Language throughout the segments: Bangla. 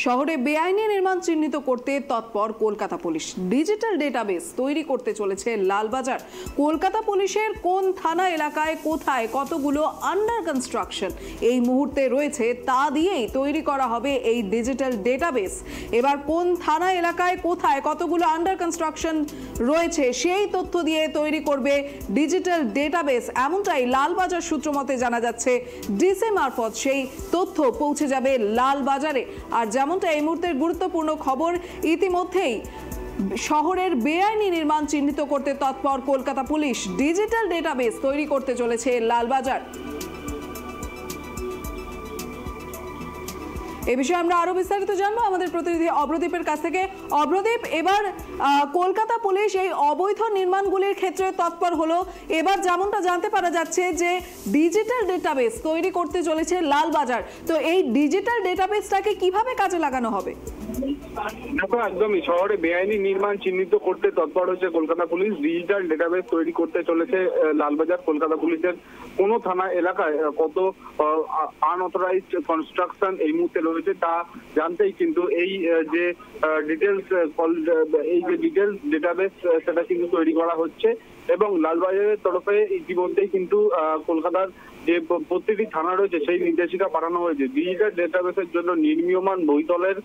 শহরে বেআইনি নির্মাণ চিহ্নিত করতে তৎপর কলকাতা পুলিশ। ডিজিটাল ডেটাবেস তৈরি করতে চলেছে লালবাজার। কলকাতা পুলিশের কোন থানা এলাকায় কোথায় কতগুলো আন্ডার কনস্ট্রাকশন এই মুহূর্তে রয়েছে তা দিয়েই তৈরি করা হবে এই ডিজিটাল ডেটাবেস। এবার কোন থানা এলাকায় কোথায় কতগুলো আন্ডার কনস্ট্রাকশন রয়েছে সেই তথ্য দিয়ে তৈরি করবে ডিজিটাল ডেটাবেস, এমনটাই লালবাজার সূত্র মতে জানা যাচ্ছে। ডিসি মারফত সেই তথ্য পৌঁছে যাবে লালবাজারে। আর যেমনটা এই মুহূর্তের গুরুত্বপূর্ণ খবর, ইতিমধ্যেই শহরের বেআইনি নির্মাণ চিহ্নিত করতে তৎপর কলকাতা পুলিশ। ডিজিটাল ডেটাবেস তৈরি করতে চলেছে লালবাজার। এই বিষয়ে আমরা আরো বিস্তারিত জানবো আমাদের প্রতিনিধি অব্রদীপের কাছ থেকে। অব্রদীপ, এবার কলকাতা পুলিশ এই অবৈধ নির্মাণগুলির ক্ষেত্রে তৎপর হলো। এবার যেমনটা জানতে পারা যাচ্ছে যে ডিজিটাল ডেটাবেস তৈরি করতে চলেছে লালবাজার, তো এই ডিজিটাল ডেটাবেসটাকে কিভাবে কাজে লাগানো হবে? দেখো, একদমই শহরে বেআইনি নির্মাণ চিহ্নিত করতে তৎপর হচ্ছে কলকাতা পুলিশ। ডিজিটাল ডেটাবেস তৈরি করতে চলেছে লালবাজার। কলকাতা পুলিশের কোন থানা এলাকায় কত আনঅথরাইজড কনস্ট্রাকশন এই মুহূর্তে রয়েছে তা জানতেই কিন্তু এই যে ডিটেলস ডেটাবেস সেটা কিন্তু তৈরি করা হচ্ছে। এবং লালবাজারের তরফে ইতিমধ্যেই কিন্তু কলকাতার যে প্রতিটি থানা রয়েছে সেই নির্দেশিকা পাঠানো হয়েছে। ডিজিটাল ডেটাবেসের জন্য নির্মীয়মান বহুতলের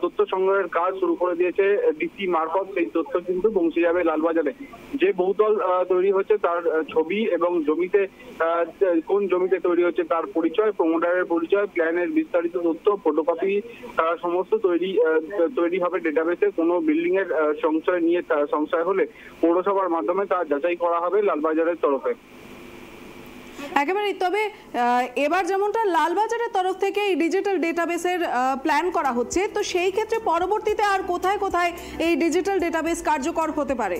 তথ্য সংগ্রহের কাজ শুরু করে দিয়েছে ডিসি মারফত। সেই তথ্য কিন্তু পৌঁছে যাবে লালবাজারে। যে বহুতল তৈরি হচ্ছে তার ছবি এবং জমিতে কোন জমিতে তৈরি হচ্ছে তার পরিচয়, প্রমোটারের পরিচয়, প্ল্যানের বিস্তারিত তথ্য, ফটোকপি সমস্ত তৈরি হবে ডেটাবেসে। কোনো বিল্ডিং এর সংশয় হলে পৌরসভার মাধ্যমে তা যাচাই করা হবে লালবাজারের তরফে। একেবারে। তবে এবার যেমনটা লালবাজারের তরফ থেকে এই ডিজিটাল ডেটাবেসের প্ল্যান করা হচ্ছে, তো সেই ক্ষেত্রে পরবর্তীতে আর কোথায় কোথায় এই ডিজিটাল ডেটাবেস কার্যকর হতে পারে?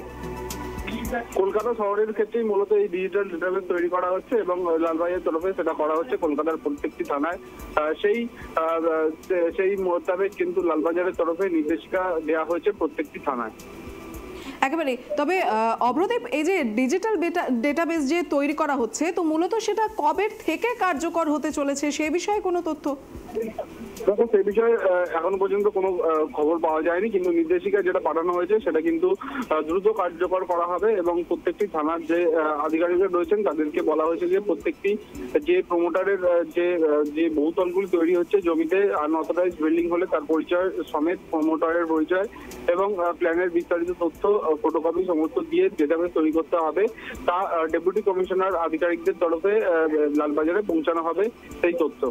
কলকাতা শহরের ক্ষেত্রেই মূলত এই ডিজিটাল ডেটাবেস তৈরি করা হচ্ছে এবং লালবাজারের তরফে সেটা করা হচ্ছে কলকাতার প্রত্যেকটি থানায়। সেই মোতাবেক কিন্তু লালবাজারের তরফে নির্দেশিকা দেওয়া হয়েছে প্রত্যেকটি থানায়। একেবারে। তবে অব্রদীপ, এই যে ডিজিটাল ডেটাবেস যে তৈরি করা হচ্ছে, তো মূলত সেটা কবে থেকে কার্যকর হতে চলেছে সে বিষয়ে কোনো তথ্য? দেখো, সে বিষয়ে এখনো পর্যন্ত কোনো খবর পাওয়া যায়নি, কিন্তু নির্দেশিকা যেটা পাঠানো হয়েছে সেটা কিন্তু দ্রুত কার্যকর করা হবে। এবং প্রত্যেকটি থানার যে আধিকারিকরা রয়েছেন তাদেরকে বলা হয়েছে যে প্রত্যেকটি যে প্রমোটারের যে বহুতলগুলি তৈরি হচ্ছে জমিতে আনঅথরাইজ বিল্ডিং হলে তার পরিচয় সমেত, প্রমোটারের পরিচয় এবং প্ল্যানের বিস্তারিত তথ্য, ফটোকপি সমস্ত দিয়ে ডেটাবেস তৈরি করতে হবে। তা ডেপুটি কমিশনার আধিকারিকদের তরফে লালবাজারে পৌঁছানো হবে সেই তথ্য।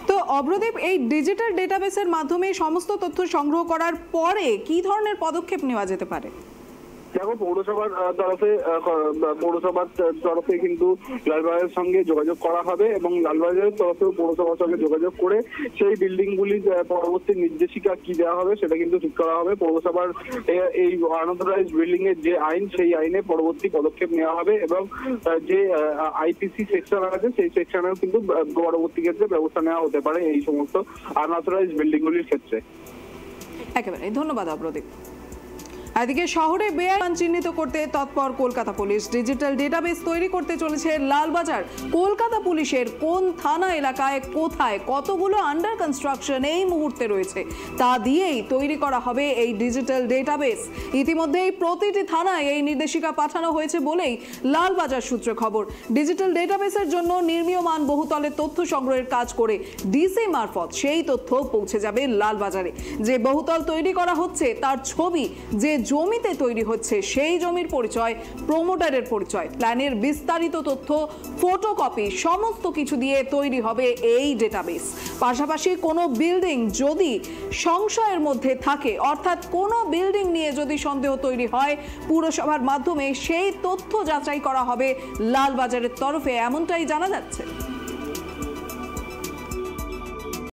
তো অব্রদীপ, এই ডিজিটাল ডেটাবেসের মাধ্যমে সমস্ত তথ্য সংগ্রহ করার পরে কি ধরনের পদক্ষেপ নেওয়া যেতে পারে? দেখো, পৌরসভার তরফে কিন্তু লালবাজারের সঙ্গে যোগাযোগ করা হবে এবং লালবাজারের তরফেও পৌরসভার সঙ্গে যোগাযোগ করে সেই বিল্ডিং গুলির পরবর্তী নির্দেশিকা কি দেওয়া হবে সেটা কিন্তু ঠিক করা হবে। পৌরসভার এই আনঅথরাইজ বিল্ডিং এর যে আইন, সেই আইনে পরবর্তী পদক্ষেপ নেওয়া হবে এবং যে আইপিসি সেকশন আছে সেই সেকশনেও কিন্তু পরবর্তী ক্ষেত্রে ব্যবস্থা নেওয়া হতে পারে এই সমস্ত আনঅথরাইজ বিল্ডিং গুলির ক্ষেত্রে। একেবারে ধন্যবাদ অব্রদীপ। এদিকে শহরে বেআইনি চিহ্নিত করতে তৎপর কলকাতা পুলিশ। ডিজিটাল ডেটাবেস তৈরি করতে চলেছে লালবাজার। কলকাতা পুলিশের কোন থানা এলাকায় কোথায় কতগুলো আন্ডার কনস্ট্রাকশন এই মুহূর্তে রয়েছে তা দিয়েই তৈরি করা হবে এই ডিজিটাল ডেটাবেস। ইতিমধ্যেই প্রতিটি থানায় এই নির্দেশিকা পাঠানো হয়েছে বলেই লালবাজার সূত্রে খবর। ডিজিটাল ডেটাবেসের জন্য নির্মীয়মান বহুতলের তথ্য সংগ্রহের কাজ করে ডিসি মারফত সেই তথ্য পৌঁছে যাবে লালবাজারে। যে বহুতল তৈরি করা হচ্ছে তার ছবি, যে জমিতে তৈরি হচ্ছে সেই জমির পরিচয়, প্রমোটারের পরিচয়, প্ল্যানের বিস্তারিত তথ্য, ফটোকপি সমস্ত কিছু দিয়ে তৈরি হবে এই ডেটাবেস। পাশাপাশি কোনো বিল্ডিং যদি সংশয়ের মধ্যে থাকে, অর্থাৎ কোনো বিল্ডিং নিয়ে যদি সন্দেহ তৈরি হয়, পুরসভার মাধ্যমে সেই তথ্য যাচাই করা হবে লালবাজারের তরফে, এমনটাই জানা যাচ্ছে।